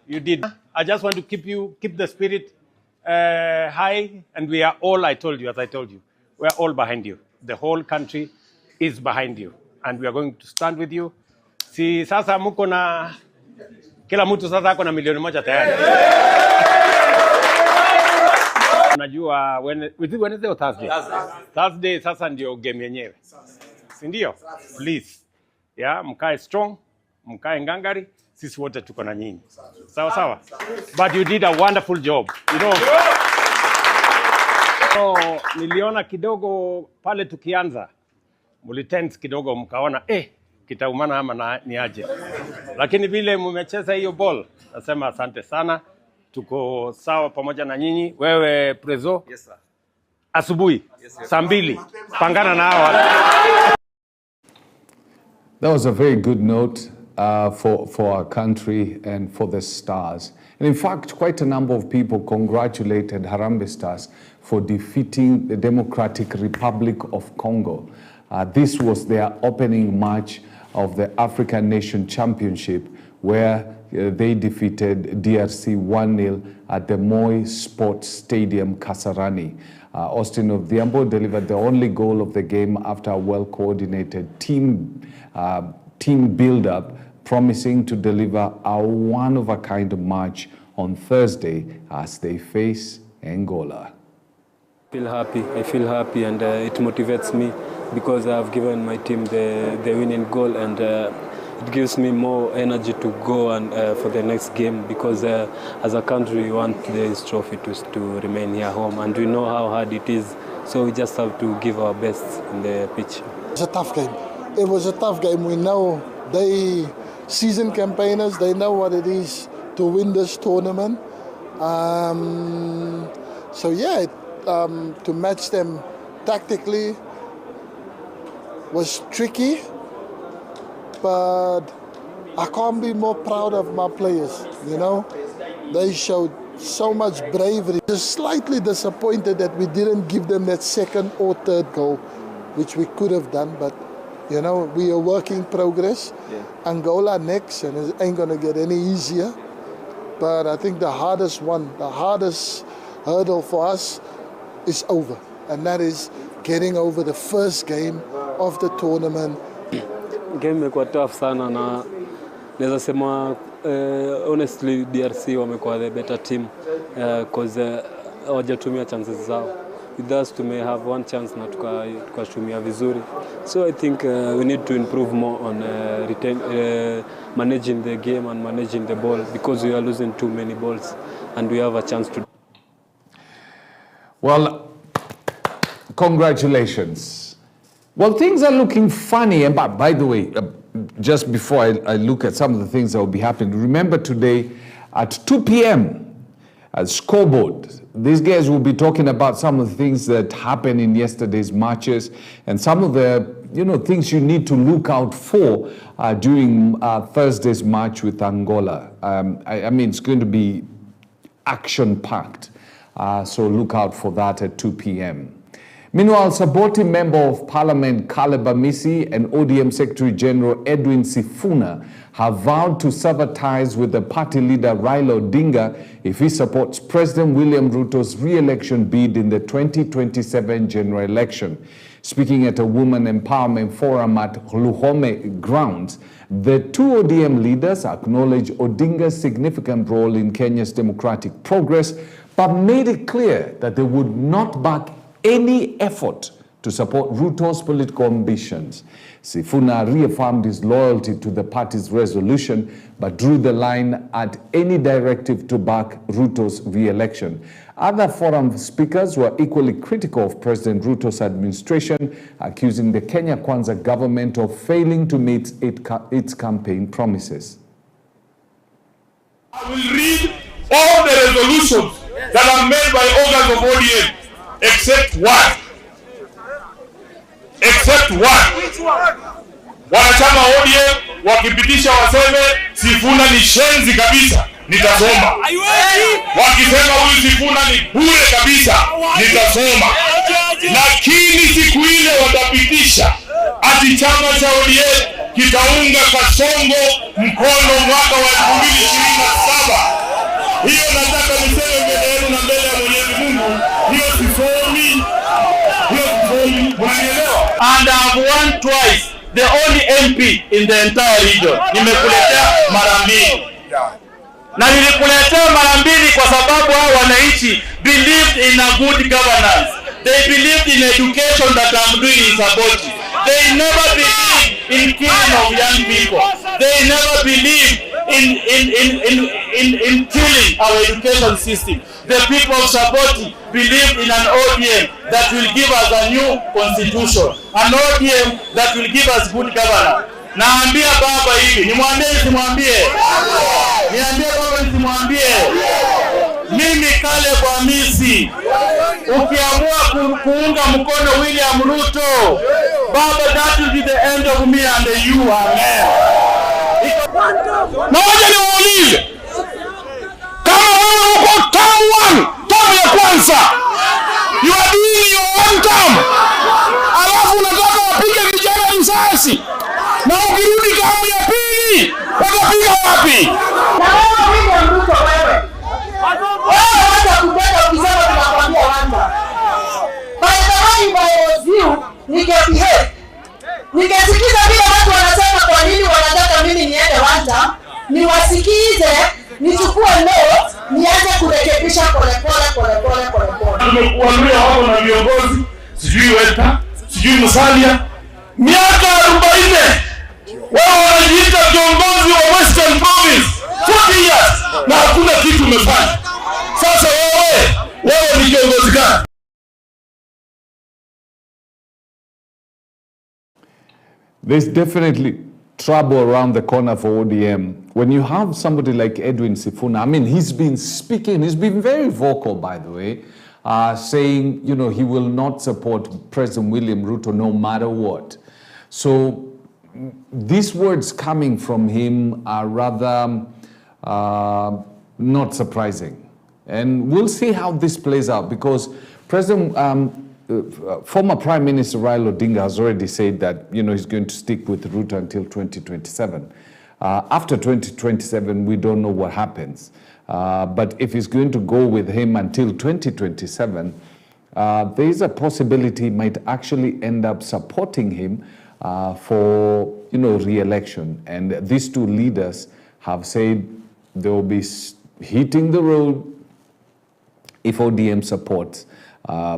You did. I just want to keep the spirit high, and we are all, as I told you, we are all behind you. The whole country is behind you, and we are going to stand with you. Si sasa muko na kila mtu sasa ako na milioni moja tayari. Unajua Wednesday or Thursday? Thursday sasa ndio game yenyewe. Si ndio? Please. Yeah, mkae strong, mkae ngangari, sisi wote tuko na nyinyi. Sawa sawa. But you did a wonderful job. You know. So, niliona kidogo pale tukianza. Mulitense kidogo mkaona kitaumana ama ni aje. Lakini vile mmecheza hiyo ball, nasema asante sana. Tuko sawa pamoja na nyinyi. Wewe Prezo? Yes sir. Asubuhi, saa 2, pangana na hawa. That was a very good note for our country and for the Stars. And in fact, quite a number of people congratulated Harambee Stars for defeating the Democratic Republic of Congo. This was their opening match of the African Nation Championship, where they defeated DRC 1-0 at the Moi Sports Stadium, Kasarani. Austin Odhiambo delivered the only goal of the game after a well-coordinated team build-up, promising to deliver a one-of-a-kind match on Thursday as they face Angola. I feel happy, and it motivates me because I've given my team the winning goal, and it gives me more energy to go and for the next game, because as a country we want this trophy to remain here home, and we know how hard it is, so we just have to give our best in the pitch. It's a tough game. It was a tough game. We know they seasoned campaigners, they know what it is to win this tournament. So yeah, to match them tactically was tricky, but I can't be more proud of my players, you know. They showed so much bravery. Just slightly disappointed that we didn't give them that second or third goal, which we could have done, but you know, we are work in progress. Yeah. Angola next, and it ain't gonna get any easier. But I think the hardest hurdle for us is over, and that is getting over the first game of the tournament. Game imekuwa tough sana, na naweza sema honestly DRC wamekuwa the better team because hawajatumia chances zao. With us we may have one chance na tukatumia vizuri. So I think we need to improve more on managing the game and managing the ball, because we are losing too many balls and we have a chance to. Well, congratulations. Well, things are looking funny. And by the way, just before I look at some of the things that will be happening, remember today at 2 p.m. at Scoreboard, these guys will be talking about some of the things that happened in yesterday's matches and some of the things you need to look out for during Thursday's match with Angola. I mean, it's going to be action-packed. So look out for that at 2 p.m. Meanwhile, supporting Member of Parliament Caleb Amisi and ODM Secretary General Edwin Sifuna have vowed to sever ties with the party leader Raila Odinga if he supports President William Ruto's re-election bid in the 2027 general election. Speaking at a women empowerment forum at Luhome grounds, the two ODM leaders acknowledged Odinga's significant role in Kenya's democratic progress, but made it clear that they would not back any effort to support Ruto's political ambitions. Sifuna reaffirmed his loyalty to the party's resolution, but drew the line at any directive to back Ruto's re-election. Other forum speakers were equally critical of President Ruto's administration, accusing the Kenya Kwanza government of failing to meet its campaign promises. I will read all the resolutions that are made by organs of ODM. Except one. Which one? Wanachama ODM wakipitisha waseme Sifuna ni shenzi kabisa, nitasoma. Wakisema huyu Sifuna ni bure kabisa, nitasoma. Lakini siku ile watapitisha ati chama cha ODM kitaunga Kasongo mkono mwaka wa 2027. Hiyo nataka niseme mbele yenu na mbele ya Mwenyezi Mungu. Hiyo sifomi. And I've won twice, the only MP in the entire region. Nimekuletea mara mbili. Na nilikuletea mara mbili kwa sababu hao wananchi believed in a good governance. They believed in education that I'm doing in Saboti. They never believed in killing of young people. They never believed in killing our education system. The people of Saboti believed in an ODM that will give us a new constitution. An ODM that will give us good governance. Naambia baba hivi, nimwambie nisimwambie? Niambie baba nisimwambie? Mimi Kale kwa misi, ukiamua kuunga mkono William Ruto, baba, that will be the end of me and you, amen. Na waje niwaulize, kama wewe uko term ya kwanza, you are doing your one term, alafu unataka wapige vijana risasi, na ukirudi term ya pili, watapiga wapi? Na wewe William Ruto, wewe wacha kubeba ukisema tunakwambia wanda. By the way, by you, ningebehave. Ningesikiza vile watu wanasema kwa nini wanataka mimi niende wanda, niwasikize, nichukue notes, nianze kurekebisha pole. Tumekuambia wao na viongozi, sijui Weta, sijui Musalia, miaka 40. Wao wanajiita viongozi wa Western Province 40 years na hakuna kitu umefanya. Sasa wewe ni kiongozi gani? There's definitely trouble around the corner for ODM. When you have somebody like Edwin Sifuna, I mean, he's been speaking, he's been very vocal, by the way, saying, you know, he will not support President William Ruto no matter what. So these words coming from him are rather not surprising. And we'll see how this plays out, because former Prime Minister Raila Odinga has already said that, you know, he's going to stick with Ruto until 2027. After 2027, we don't know what happens. But if he's going to go with him until 2027, there is a possibility he might actually end up supporting him for, you know, re-election. And these two leaders have said they will be hitting the road if ODM supports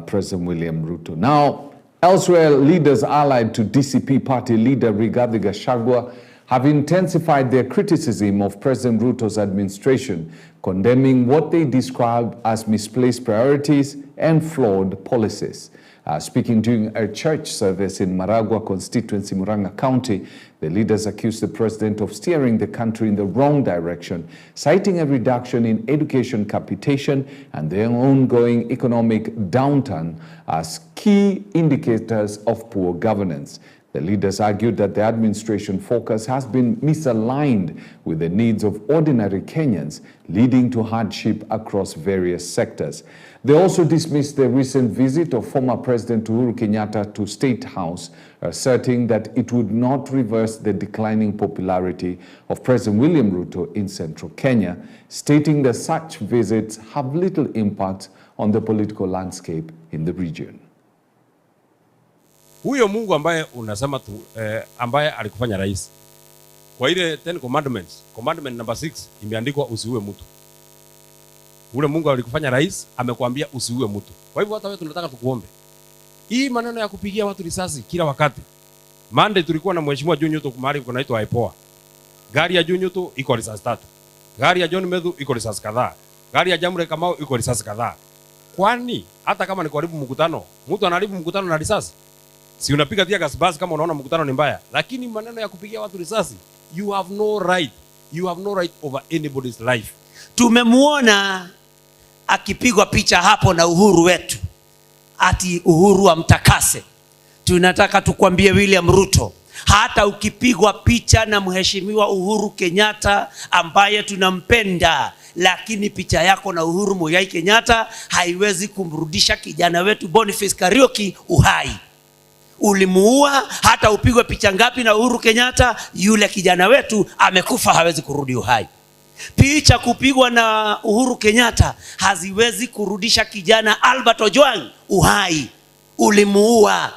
President William Ruto. Now, elsewhere, leaders allied to DCP party leader Rigathi Gachagua have intensified their criticism of President Ruto's administration, condemning what they describe as misplaced priorities and flawed policies. Speaking during a church service in Maragua constituency, Murang'a County, the leaders accused the president of steering the country in the wrong direction, citing a reduction in education capitation and the ongoing economic downturn as key indicators of poor governance. The leaders argued that the administration focus has been misaligned with the needs of ordinary Kenyans, leading to hardship across various sectors. They also dismissed the recent visit of former President Uhuru Kenyatta to State House, asserting that it would not reverse the declining popularity of President William Ruto in central Kenya, stating that such visits have little impact on the political landscape in the region. Huyo Mungu ambaye unasema ambaye alikufanya rais. Kwa ile 10 commandments, commandment number 6 imeandikwa usiue mtu. Ule Mungu alikufanya rais amekuambia usiue mtu. Kwa hivyo hata wewe tunataka tukuombe. Hii maneno ya kupigia watu risasi kila wakati. Monday tulikuwa na mheshimiwa John Nyuto kumari kunaitwa Aipoa. Gari ya John Nyuto iko risasi 3. Gari ya John Medhu iko risasi kadhaa. Gari ya Jamre Kamau iko risasi kadhaa. Kwani hata kama ni kuharibu mkutano, mtu anaharibu mkutano na risasi? Si unapiga tia gas basi kama unaona mkutano ni mbaya. Lakini maneno ya kupigia watu risasi, you have no right. You have no right over anybody's life. Tumemuona akipigwa picha hapo na Uhuru wetu. Ati Uhuru amtakase. Tunataka tukwambie William Ruto, hata ukipigwa picha na mheshimiwa Uhuru Kenyatta ambaye tunampenda, lakini picha yako na Uhuru Muigai Kenyatta haiwezi kumrudisha kijana wetu Boniface Kariuki uhai. Ulimuua, hata upigwe picha ngapi na Uhuru Kenyatta, yule kijana wetu amekufa, hawezi kurudi uhai. Picha kupigwa na Uhuru Kenyatta haziwezi kurudisha kijana Albert Ojwang uhai, ulimuua.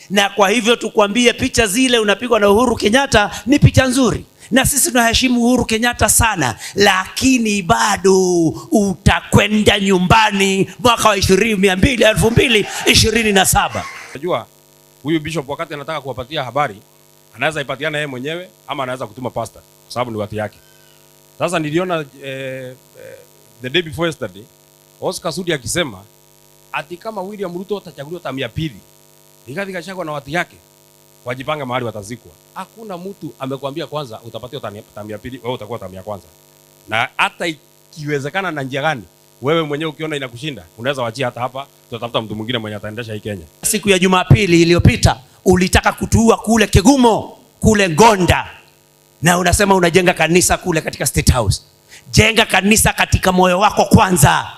Na kwa hivyo tukwambie, picha zile unapigwa na Uhuru Kenyatta ni picha nzuri, na sisi tunaheshimu Uhuru Kenyatta sana, lakini bado utakwenda nyumbani mwaka wa 2027. Unajua huyu bishop wakati anataka kuwapatia habari anaweza ipatiana yeye mwenyewe ama anaweza kutuma pastor kwa sababu ni watu yake. Sasa niliona the day before yesterday Oscar Sudi akisema ati kama William Ruto atachaguliwa tamu ya pili, Rigathi Gachagua na watu yake wajipanga mahali watazikwa. Hakuna mtu amekwambia kwanza utapatiwa tamu ya pili, wewe utakuwa tamu ya kwanza. Na hata ikiwezekana na njia gani, wewe mwenyewe ukiona inakushinda, unaweza wachia hata hapa, tutatafuta mtu mwingine mwenye ataendesha hii Kenya. Siku ya Jumapili iliyopita ulitaka kutuua kule Kegumo, kule Ngonda, na unasema unajenga kanisa kule katika State House. Jenga kanisa katika moyo wako kwanza.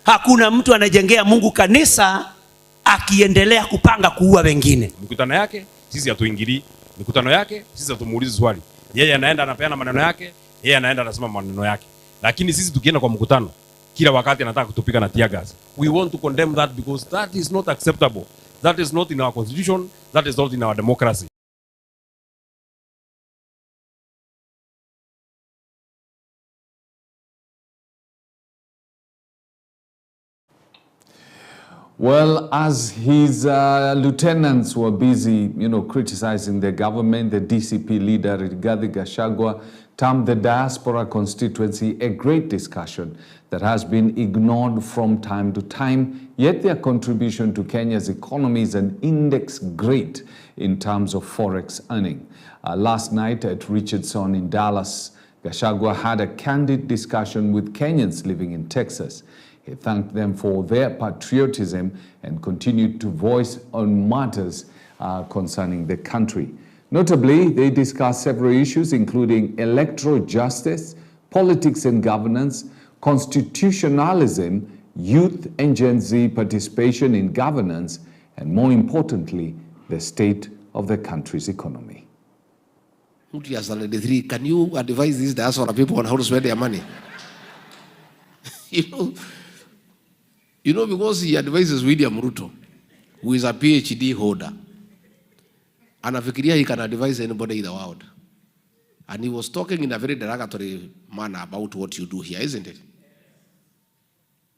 Hakuna mtu anajengea Mungu kanisa akiendelea kupanga kuua wengine. Mikutano yake sisi hatuingilii, mikutano yake sisi hatumuulizi swali. Yeye anaenda anapeana maneno yake, yeye anaenda anasema maneno yake. Lakini sisi tukienda kwa mkutano kila wakati anataka kutupika na tear gas. We want to condemn that because that is not acceptable. That is not in our constitution, that is not in our democracy. Well, as his lieutenants were busy, criticizing the government, the DCP leader, Rigathi Gachagua, termed the diaspora constituency a great discussion that has been ignored from time to time, yet their contribution to Kenya's economy is an index great in terms of forex earning. Last night at Richardson in Dallas, Gachagua had a candid discussion with Kenyans living in Texas. He thanked them for their patriotism and continued to voice on matters concerning the country. Notably, they discussed several issues including electoral justice, politics and governance, constitutionalism, youth and Gen Z participation in governance, and more importantly, the state of the country's economy. Can you advise these diaspora people on how to spend their money? Because he advises William Ruto, who is a PhD holder, anafikiria he can advise anybody in the world. And he was talking in a very derogatory manner about what you do here, isn't it?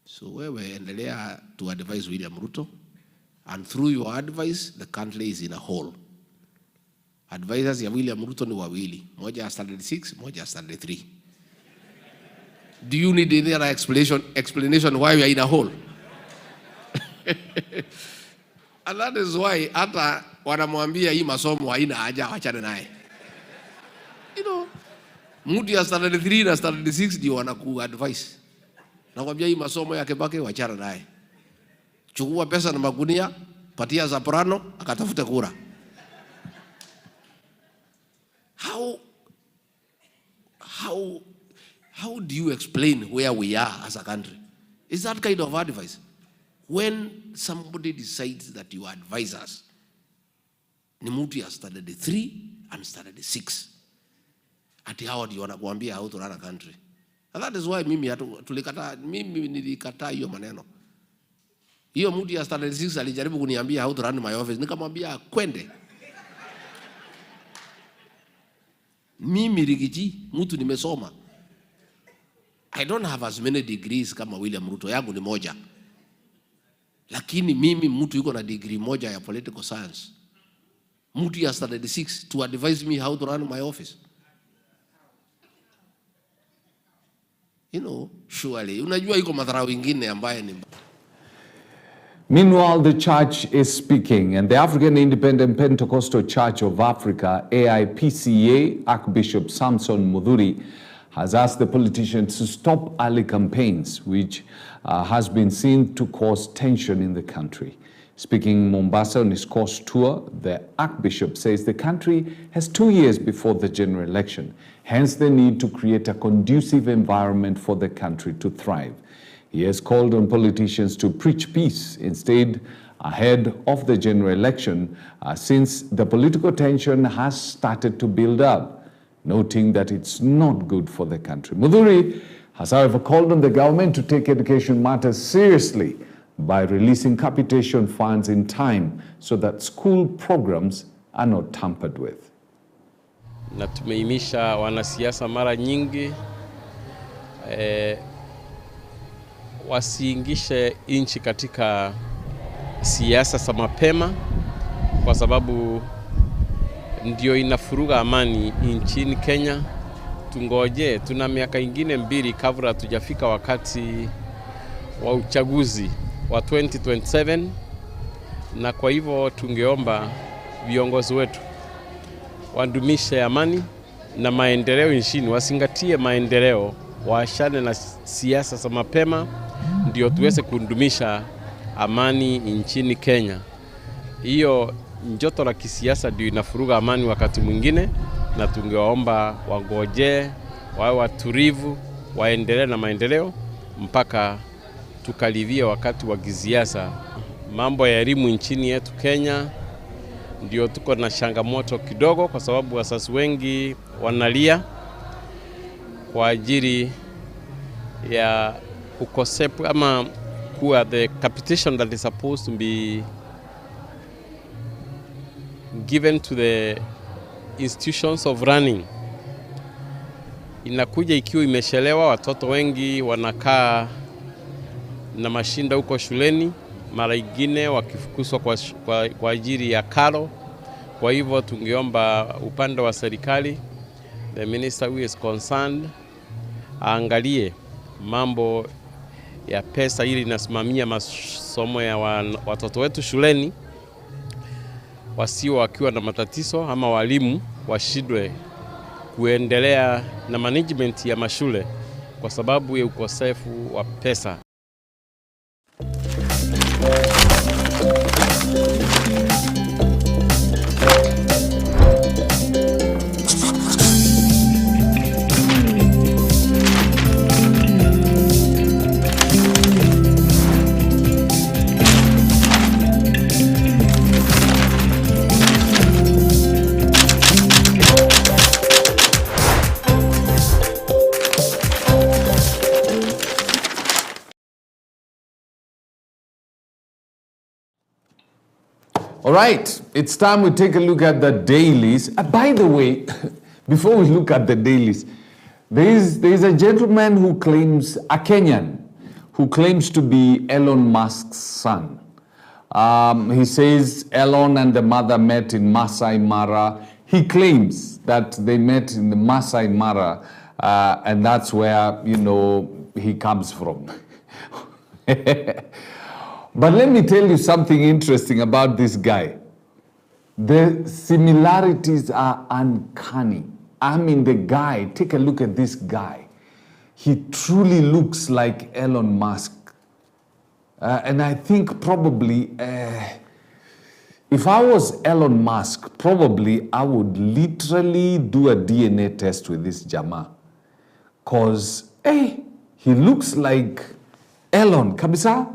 So wewe endelea to advise William Ruto, and through your advice, the country is in a hole. Advisors ya William Ruto ni wawili, moja standard 6, moja standard 3. Do you need any other explanation why we are in a hole? And that is why hata wanamwambia hii masomo haina haja, achane naye. Mtu ya standard 3 na standard 6 ndio wanaku-advise. Nakwambia hii masomo ya Kibaki wachana naye. Chukua pesa na magunia, patia Zaprano, akatafute kura. How do you explain where we are as a country? Is that kind of advice? When somebody decides that you advise us, ni mtu ya standard 3 and standard 6. Ati hawa ndio wanakuambia how to run a country. And that is why mimi nilikataa hiyo maneno. Hiyo mtu ya standard 6 alijaribu kuniambia how to run my office. Nikamwambia kwende. Mimi Rigiji, mtu nimesoma. I don't have as many degrees kama William Ruto, yangu ni moja. Lakini mimi mtu yuko na degree moja ya political science. Mtu ya standard 6 to advise me how to run my office. Surely, unajua iko madharau ingine ambaye ni. Meanwhile, the church is speaking, and the African Independent Pentecostal Church of Africa, AIPCA, Archbishop Samson Mudhuri, has asked the politicians to stop early campaigns, which has been seen to cause tension in the country. Speaking in Mombasa on his course tour, the Archbishop says the country has 2 years before the general election, hence the need to create a conducive environment for the country to thrive. He has called on politicians to preach peace instead ahead of the general election, since the political tension has started to build up. noting that it's not good for the country. Mudhuri has, however, called on the government to take education matters seriously by releasing capitation funds in time so that school programs are not tampered with. Na tumeimisha wanasiasa mara nyingi wasiingishe nchi katika siasa za mapema, kwa sababu ndio inafuruga amani nchini Kenya. Tungoje, tuna miaka ingine 2 kabla tujafika wakati wa uchaguzi wa 2027, na kwa hivyo tungeomba viongozi wetu wadumishe amani na maendeleo nchini, wasingatie maendeleo, waashane na siasa za mapema, ndio tuweze kudumisha amani nchini Kenya. Hiyo njoto la kisiasa ndio inafuruga amani wakati mwingine, na tungewaomba wangoje, wawe watulivu, waendelee na maendeleo mpaka tukalivia wakati wa kisiasa. Mambo ya elimu nchini yetu Kenya ndio tuko na changamoto kidogo, kwa sababu wazazi wengi wanalia kwa ajili ya ukosefu ama kuwa the capitation that is supposed to be given to the institutions of running inakuja ikiwa imeshelewa. Watoto wengi wanakaa na mashinda huko shuleni, mara ingine wakifukuzwa kwa ajili ya karo. Kwa hivyo tungeomba upande wa serikali, the minister who is concerned, aangalie mambo ya pesa ili inasimamia masomo ya watoto wetu shuleni, wasio wakiwa na matatizo ama walimu washidwe kuendelea na management ya mashule kwa sababu ya ukosefu wa pesa. All right, it's time we take a look at the dailies. By the way, before we look at the dailies, there is a gentleman who claims, a Kenyan, who claims to be Elon Musk's son. He says Elon and the mother met in Masai Mara. He claims that they met in the Masai Mara, and that's where, you know, he comes from. But let me tell you something interesting about this guy. The similarities are uncanny. I mean, the guy, take a look at this guy. He truly looks like Elon Musk. And I think probably, if I was Elon Musk, probably I would literally do a DNA test with this Jama. Because, hey, he looks like Elon, kabisa.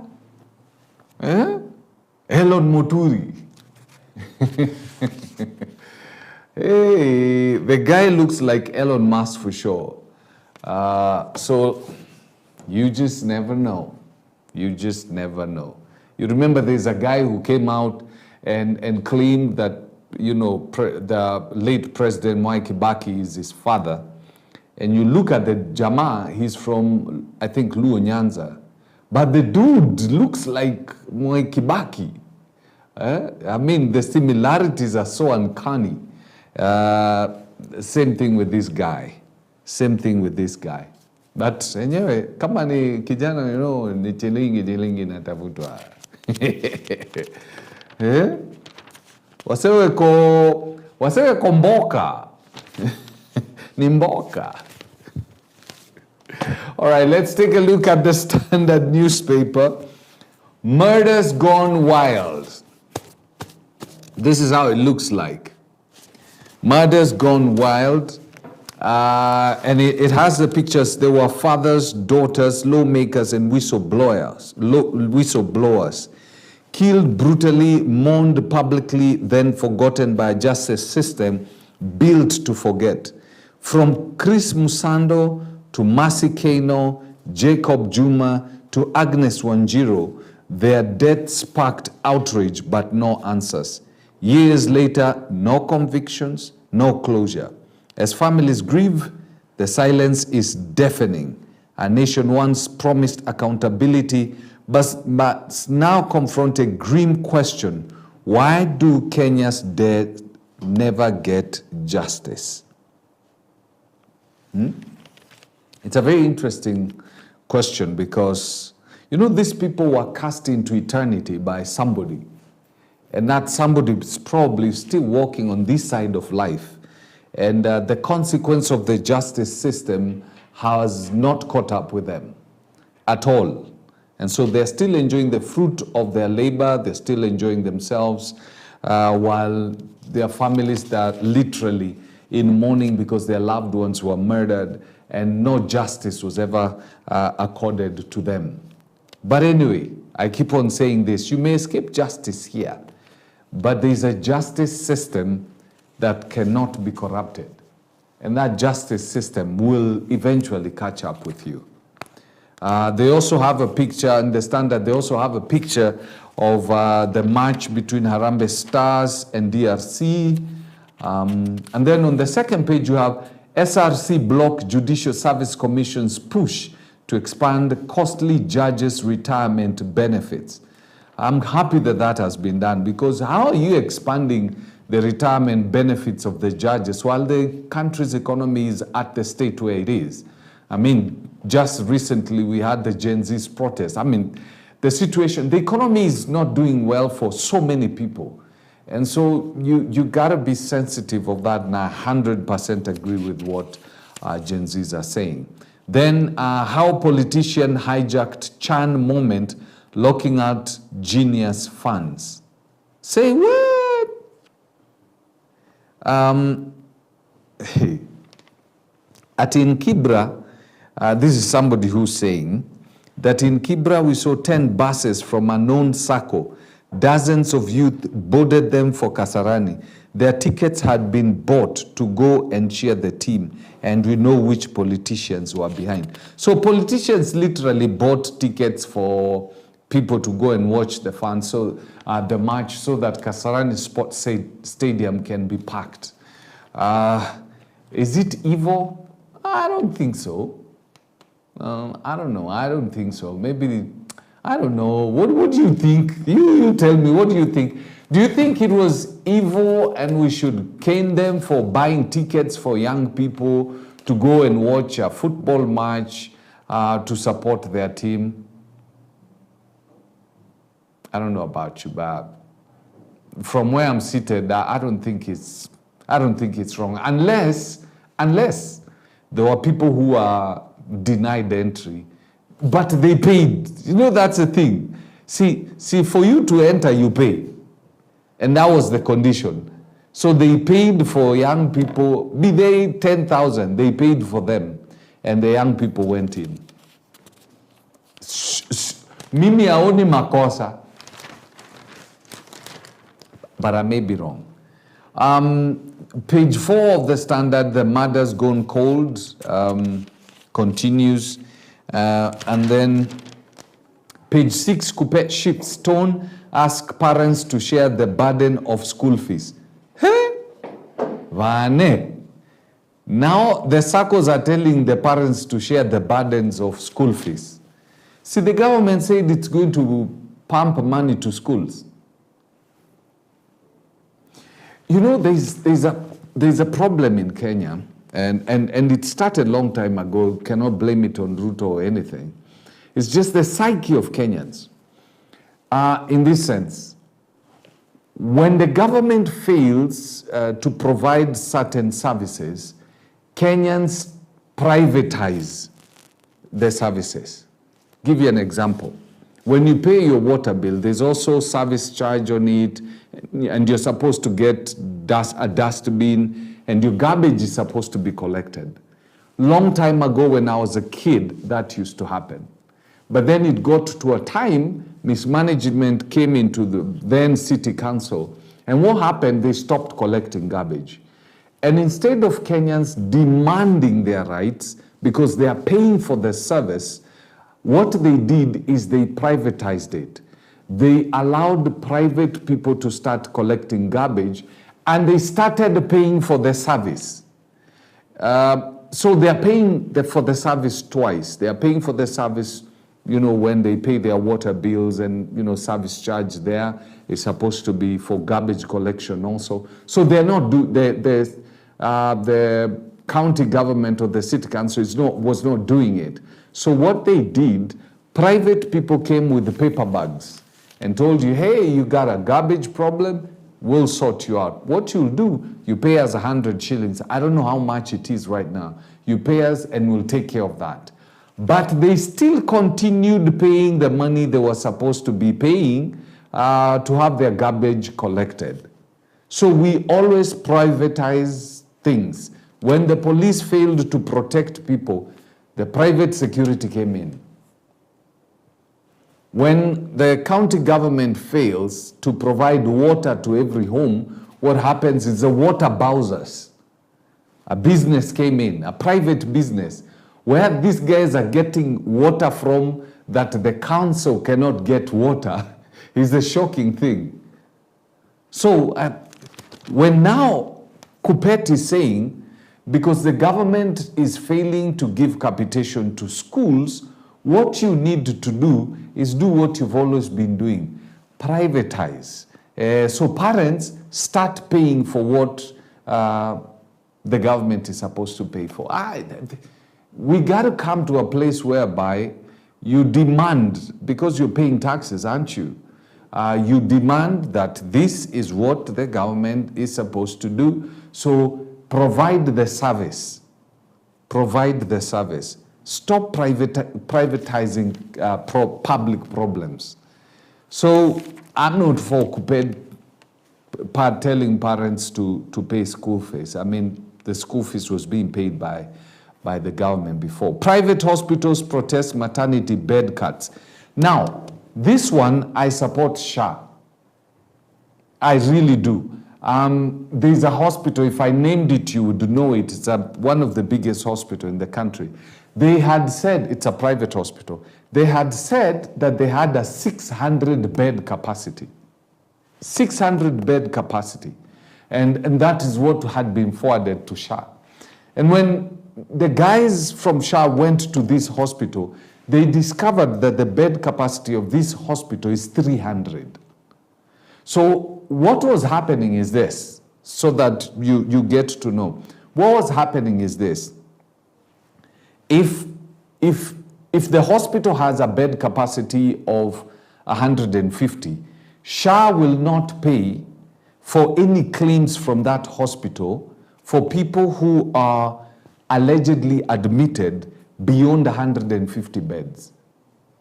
Elon Moturi. Hey, the guy looks like Elon Musk for sure. So you just never know. You just never know. You remember there's a guy who came out and claimed that, you know, the late President Mwai Kibaki is his father. And you look at the Jama, he's from, I think, Luo Nyanza. But the dude looks like Mwai Kibaki. I mean, the similarities are so uncanny. Same thing with this guy. Same thing with this guy. But anyway, kama ni kijana, you know, ni chilingi natafutwa. Wasewe ko mboka. Ni mboka. All right, let's take a look at the Standard newspaper. Murders gone wild. This is how it looks like. Murders gone wild. And it has the pictures. There were fathers, daughters, lawmakers, and whistleblowers killed brutally, mourned publicly, then forgotten by a justice system built to forget. From Chris Musando to Mercy Kano, Jacob Juma to Agnes Wanjiru, their death sparked outrage but no answers. Years later, no convictions, no closure. As families grieve, the silence is deafening. Our nation once promised accountability, but now confront a grim question. Why do Kenya's dead never get justice? It's a very interesting question because, you know, these people were cast into eternity by somebody. And that somebody is probably still walking on this side of life. And the consequence of the justice system has not caught up with them at all. And so they're still enjoying the fruit of their labor, they're still enjoying themselves, while their families are literally in mourning because their loved ones were murdered and no justice was ever accorded to them. But anyway, I keep on saying this, you may escape justice here, but there's a justice system that cannot be corrupted. And that justice system will eventually catch up with you. They also have a picture, in the Standard, they also have a picture of the match between Harambee Stars and DRC. And then on the second page, you have SRC block Judicial Service Commission's push to expand costly judges' retirement benefits. I'm happy that that has been done, because how are you expanding the retirement benefits of the judges while the country's economy is at the state where it is? I mean, just recently we had the Gen Z's protest. I mean, the situation, the economy is not doing well for so many people. And so you gotta be sensitive of that, and I 100% agree with what Gen Zs are saying. Then how politician hijacked Chan moment looking at genius funds. Say what? At in Kibra, this is somebody who's saying that in Kibra we saw 10 buses from a known Sacco. Dozens of youth boarded them for Kasarani. Their tickets had been bought to go and cheer the team, and we know which politicians were behind. So politicians literally bought tickets for people to go and watch the fun, so the match, so that Kasarani Sports Stadium can be packed. Is it evil? I don't think so. I don't know. I don't think so. Maybe, I don't know. What do you think? You tell me. What do you think? Do you think it was evil and we should cane them for buying tickets for young people to go and watch a football match to support their team? I don't know about you, but from where I'm seated, I don't think it's wrong, unless there were people who are denied entry, but they paid. You know, that's the thing. See, for you to enter, you pay, and that was the condition. So they paid for young people, be they 10,000, they paid for them, and the young people went in. Mimi haoni makosa, but I may be wrong. Page 4 of the Standard, the mother's gone cold, continues. And then page 6, Kupet shifts tone, ask parents to share the burden of school fees. Hey, Vane. Now the SACCOs are telling the parents to share the burdens of school fees. See, the government said it's going to pump money to schools. You know, there's a problem in Kenya, and it started a long time ago. Cannot blame it on Ruto or anything. It's just the psyche of Kenyans. In this sense, when the government fails to provide certain services, Kenyans privatize the services. Give you an example. When you pay your water bill, there's also service charge on it, and you're supposed to get a dustbin, and your garbage is supposed to be collected. Long time ago when I was a kid, that used to happen. But then it got to a time, mismanagement came into the then city council, and what happened, they stopped collecting garbage. And instead of Kenyans demanding their rights because they are paying for the service, what they did is they privatized it. They allowed private people to start collecting garbage, and they started paying for the service. So they are paying for the service twice. They are paying for the service, when they pay their water bills, and, service charge there is supposed to be for garbage collection also. So they're not the county government or the city council was not doing it. So what they did, private people came with the paper bags and told you, hey, you got a garbage problem, we'll sort you out. What you'll do, you pay us 100 shillings. I don't know how much it is right now. You pay us and we'll take care of that. But they still continued paying the money they were supposed to be paying to have their garbage collected. So we always privatize things. When the police failed to protect people, the private security came in. When the county government fails to provide water to every home, what happens is the water bowsers. A business came in, a private business, where these guys are getting water from that the council cannot get water is a shocking thing. So when now Kuppet is saying, because the government is failing to give capitation to schools, what you need to do is do what you've always been doing, privatize. So parents start paying for what the government is supposed to pay for. We got to come to a place whereby you demand, because you're paying taxes, aren't you? You demand that this is what the government is supposed to do. So provide the service. Provide the service. Stop privatizing public problems. So I'm not for telling parents to pay school fees. I mean, the school fees was being paid by the government before. Private hospitals protest maternity bed cuts. Now, this one, I support SHA. I really do. There's a hospital, if I named it, you would know it. It's one of the biggest hospitals in the country. They had said, it's a private hospital, they had said that they had a 600 bed capacity. 600 bed capacity. And that is what had been forwarded to SHA. And when the guys from SHA went to this hospital, they discovered that the bed capacity of this hospital is 300. So what was happening is this, so that you get to know. What was happening is this. If the hospital has a bed capacity of 150, SHA will not pay for any claims from that hospital for people who are allegedly admitted beyond 150 beds.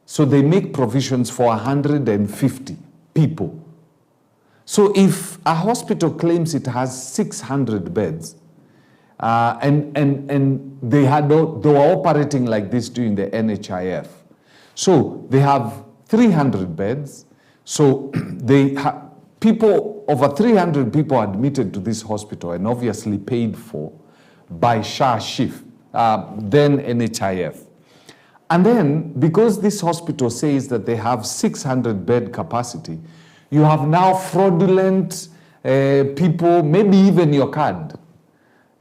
So they make provisions for 150 people. So if a hospital claims it has 600 beds, and they were operating like this during the NHIF. So they have 300 beds. So they people, over 300 people admitted to this hospital and obviously paid for by SHA shift, then NHIF. And then, because this hospital says that they have 600 bed capacity, you have now fraudulent people, maybe even your card.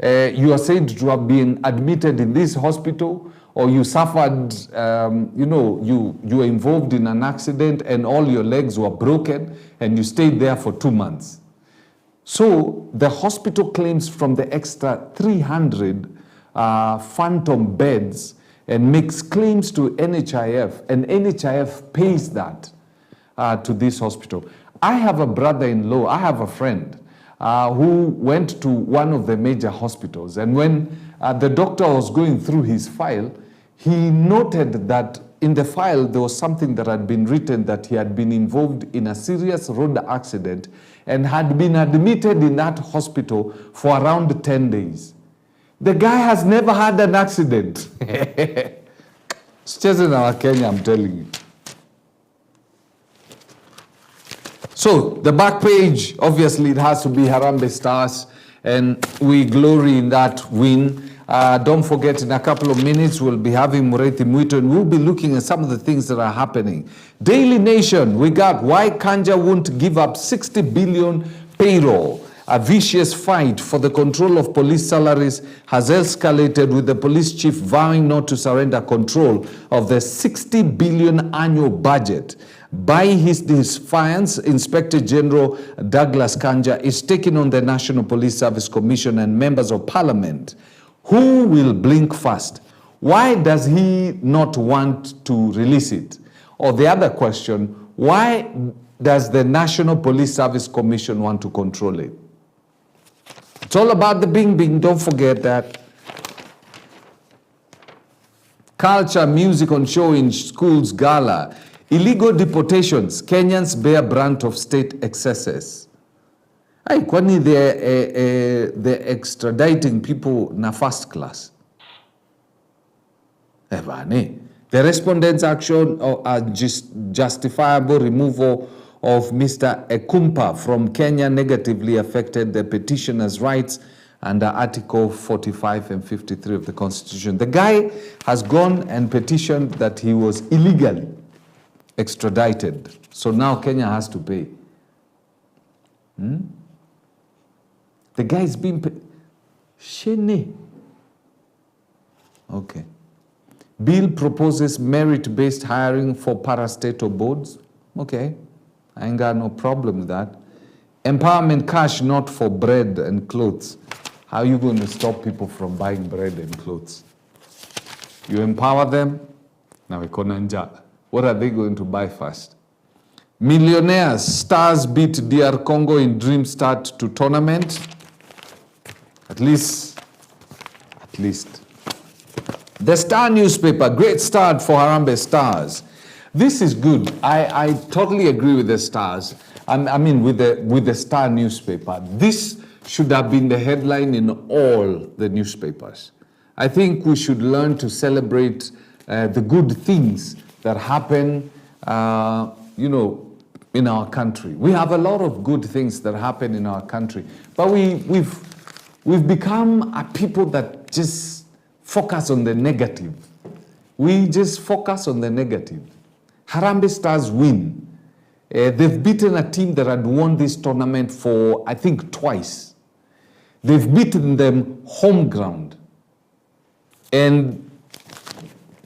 You are said to have been admitted in this hospital, or you suffered, you were involved in an accident and all your legs were broken and you stayed there for 2 months. So the hospital claims from the extra 300 phantom beds and makes claims to NHIF, and NHIF pays that to this hospital. I have a brother-in-law, I have a friend who went to one of the major hospitals, and when the doctor was going through his file, he noted that in the file there was something that had been written that he had been involved in a serious road accident and had been admitted in that hospital for around 10 days. The guy has never had an accident. It's just in our Kenya, I'm telling you. So the back page, obviously it has to be Harambee Stars, and we glory in that win. Don't forget, in a couple of minutes, we'll be having Mureithi Mwito, and we'll be looking at some of the things that are happening. Daily Nation, we got why Kanja won't give up 60 billion payroll. A vicious fight for the control of police salaries has escalated, with the police chief vowing not to surrender control of the 60 billion annual budget. By his defiance, Inspector General Douglas Kanja is taking on the National Police Service Commission and members of Parliament. Who will blink first? Why does he not want to release it? Or the other question, why does the National Police Service Commission want to control it? It's all about the bing bing, don't forget that. Culture, music on show in schools gala. Illegal deportations, Kenyans bear brunt of state excesses. Ay, kwani they're extraditing people na first class. The respondents' action are justifiable removal of Mr. Ekumpa from Kenya negatively affected the petitioner's rights under Article 45 and 53 of the Constitution. The guy has gone and petitioned that he was illegally extradited. So now Kenya has to pay. The guy is being paid. Shene. Okay. Bill proposes merit-based hiring for parastatal boards. Okay. I ain't got no problem with that. Empowerment cash, not for bread and clothes. How are you going to stop people from buying bread and clothes? You empower them. Now, what are they going to buy first? Millionaires, Stars beat DR Congo in dream start to tournament. At least. The Star newspaper, great start for Harambee Stars. This is good. I totally agree with the Stars. I mean, with the Star newspaper. This should have been the headline in all the newspapers. I think we should learn to celebrate the good things that happen, in our country. We have a lot of good things that happen in our country, but we've become a people that just focus on the negative. We just focus on the negative. Harambee Stars win. They've beaten a team that had won this tournament for, I think, twice. They've beaten them home ground. And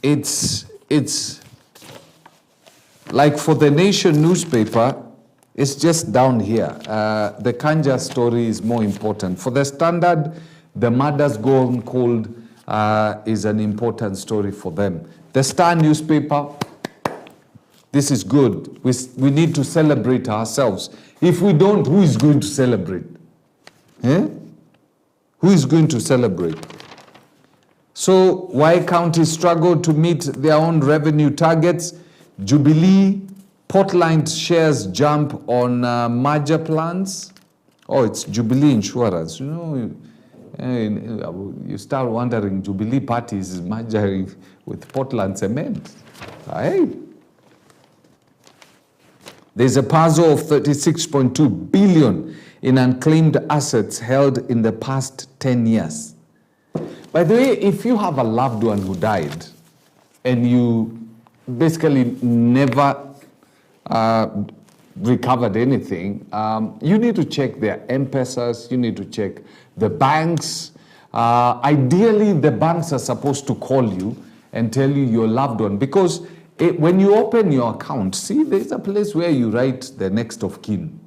it's like for the Nation newspaper, it's just down here. The Kanja story is more important. For the Standard, the murders gone cold is an important story for them. The Star newspaper, this is good. We need to celebrate ourselves. If we don't, who is going to celebrate? Who is going to celebrate? So, why counties struggle to meet their own revenue targets? Jubilee, Portland shares jump on merger plans. Oh, it's Jubilee Insurance. You start wondering, Jubilee Party is merging with Portland Cement. Hey. There's a puzzle of 36.2 billion in unclaimed assets held in the past 10 years. By the way, if you have a loved one who died and you basically never recovered anything, you need to check their M-Pesas, you need to check the banks. Ideally, the banks are supposed to call you and tell you your loved one, because when you open your account, see, there's a place where you write the next of kin.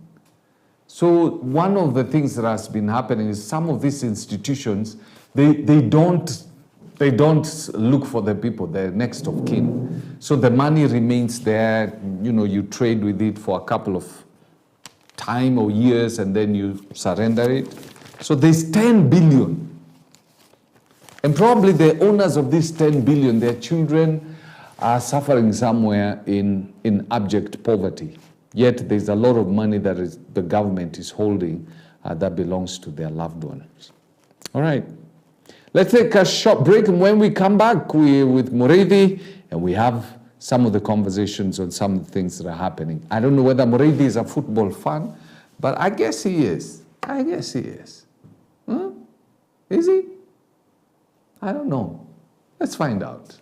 So one of the things that has been happening is some of these institutions, they don't look for the people, the next of kin. So the money remains there, you trade with it for a couple of time or years and then you surrender it. So there's 10 billion. And probably the owners of this 10 billion, their children are suffering somewhere in abject poverty. Yet there's a lot of money that the government is holding that belongs to their loved ones. All right. Let's take a short break, and when we come back, we're with Mureithi, and we have some of the conversations on some of the things that are happening. I don't know whether Mureithi is a football fan, but I guess he is. Is he? I don't know. Let's find out.